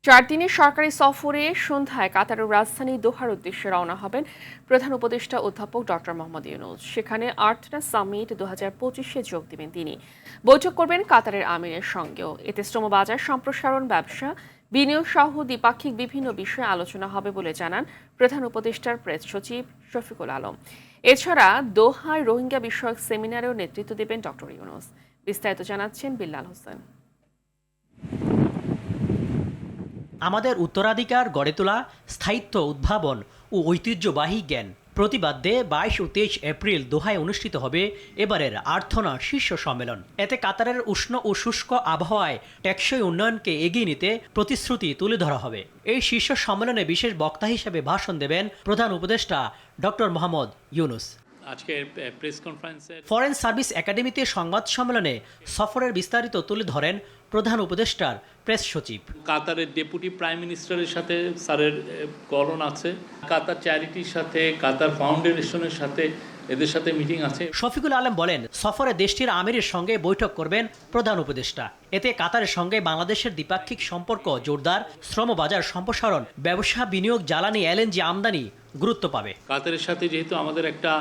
4 দিনের সরকারি সফরে সন্ধ্যায় কাতারের রাজধানী দোহার উদ্দেশ্যে রওনা হবেন প্রধান উপদেষ্টা অধ্যাপক ডক্টর মোহাম্মদ ইউনূস। সেখানে আর্থনা সামিট 2025-এ যোগ দেবেন তিনি। বৈঠক করবেন কাতারের আমিরের সঙ্গেও। এতে শ্রমবাজার সম্প্রসারণ, ব্যবসা, বিনিয়োগ সহ দ্বিপাক্ষিক বিভিন্ন বিষয়ে আলোচনা হবে বলে জানান প্রধান উপদেষ্টার প্রেস সচিব শফিকুল আলম। এছাড়া দোহায় রোহিঙ্গা বিষয়ক সেমিনারেও নেতৃত্ব দেবেন ডক্টর ইউনূস। বিস্তারিত জানাচ্ছেন বিল্লাল হোসেন। আমাদের উত্তরাধিকার গড়ে তোলা, স্থায়িত্ব উদ্ভাবন ও ঐতিহ্যবাহী জ্ঞান প্রতিবাদে 22 ও 23 এপ্রিল দোহায় অনুষ্ঠিত হবে এবারের আর্থনা শীর্ষ সম্মেলন। এতে কাতারের উষ্ণ ও শুষ্ক আবহাওয়ায় টেকসই উন্নয়নকে এগিয়ে নিতে প্রতিশ্রুতি তুলে ধরা হবে। এই শীর্ষ সম্মেলনে বিশেষ বক্তা হিসেবে ভাষণ দেবেন প্রধান উপদেষ্টা ডক্টর মোহাম্মদ ইউনূস। আজকের প্রেস কনফারেন্সে ফরেন সার্ভিস একাডেমিতে সংবাদ সম্মেলনে সফরের বিস্তারিত তুলে ধরেন প্রধান উপদেষ্টার প্রেস সচিব। কাতারের ডেপুটি প্রাইম মিনিস্টারের সাথে স্যারের গলন আছে, কাতার চ্যারিটির সাথে, কাতার ফাউন্ডেশনের সাথে, এদের সাথে মিটিং আছে। শফিকুল আলম বলেন, সফরে দেশটির আমিরের সঙ্গে বৈঠক করবেন প্রধান উপদেষ্টা। এতে কাতারের সঙ্গে বাংলাদেশের দ্বিপাক্ষিক সম্পর্ক জোরদার, শ্রমবাজার সম্প্রসারণ, ব্যবসা, বিনিয়োগ, জ্বালানি, এলএনজি আমদানি গুরুত্ব পাবে। কাতারের সাথে যেহেতু আমাদের একটা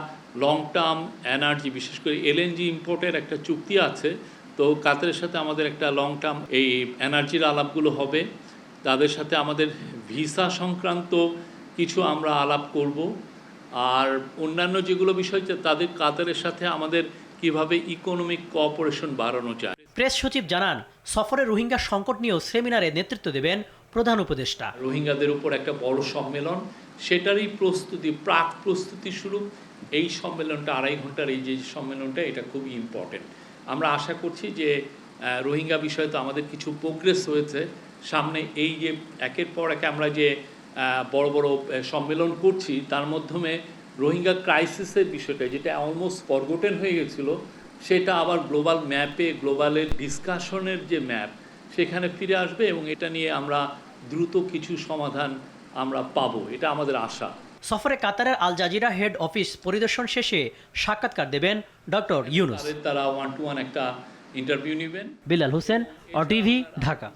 লং টার্ম এনার্জি, বিশেষ করে এলএনজি ইম্পোর্টের একটা চুক্তি আছে, তো কাতারের সাথে আমাদের একটা লং টার্ম এই এনার্জির আলাপগুলো হবে। তাদের সাথে আমাদের ভিসা সংক্রান্ত কিছু আমরা আলাপ করব। আর অন্যান্য যেগুলো বিষয় তাদের কাতারের সাথে আমাদের কিভাবে ইকোনমিক কোঅপারেশন বাড়ানো যায়। প্রেস সচিব জানান, সফরে রোহিঙ্গা সংকট নিয়েও সেমিনারে নেতৃত্ব দেবেন প্রধান উপদেষ্টা। রোহিঙ্গাদের উপর একটা বড় সম্মেলন, সেটারই প্রস্তুতি, প্রাক প্রস্তুতি স্বরূপ এই সম্মেলনটা 2.5 ঘন্টার এই যে সম্মেলনটা, এটা খুবই ইম্পর্টেন্ট। আমরা আশা করছি যে রোহিঙ্গা বিষয়ে তো আমাদের কিছু প্রোগ্রেস হয়েছে। সামনে এই যে একের পর এক আমরা যে বড় বড় সম্মেলন করছি, তার মাধ্যমে রোহিঙ্গা ক্রাইসিসের বিষয়টা, যেটা অলমোস্ট ফরগটেন হয়ে গেছিল, সেটা আবার গ্লোবাল ম্যাপে, গ্লোবালের ডিসকাশনের যে ম্যাপ, সেখানে ফিরে আসবে এবং এটা নিয়ে আমরা দ্রুত কিছু সমাধান আমরা পাবো, এটা আমাদের আশা। সফরে কাতারের আল জাজিরা হেড অফিস পরিদর্শন শেষে সাক্ষাৎকার দেবেন ডক্টর ইউনূস। তারা 1-to-1 একটা ইন্টারভিউ নেবেন। বিল্লাল হোসেন, OTV, ঢাকা।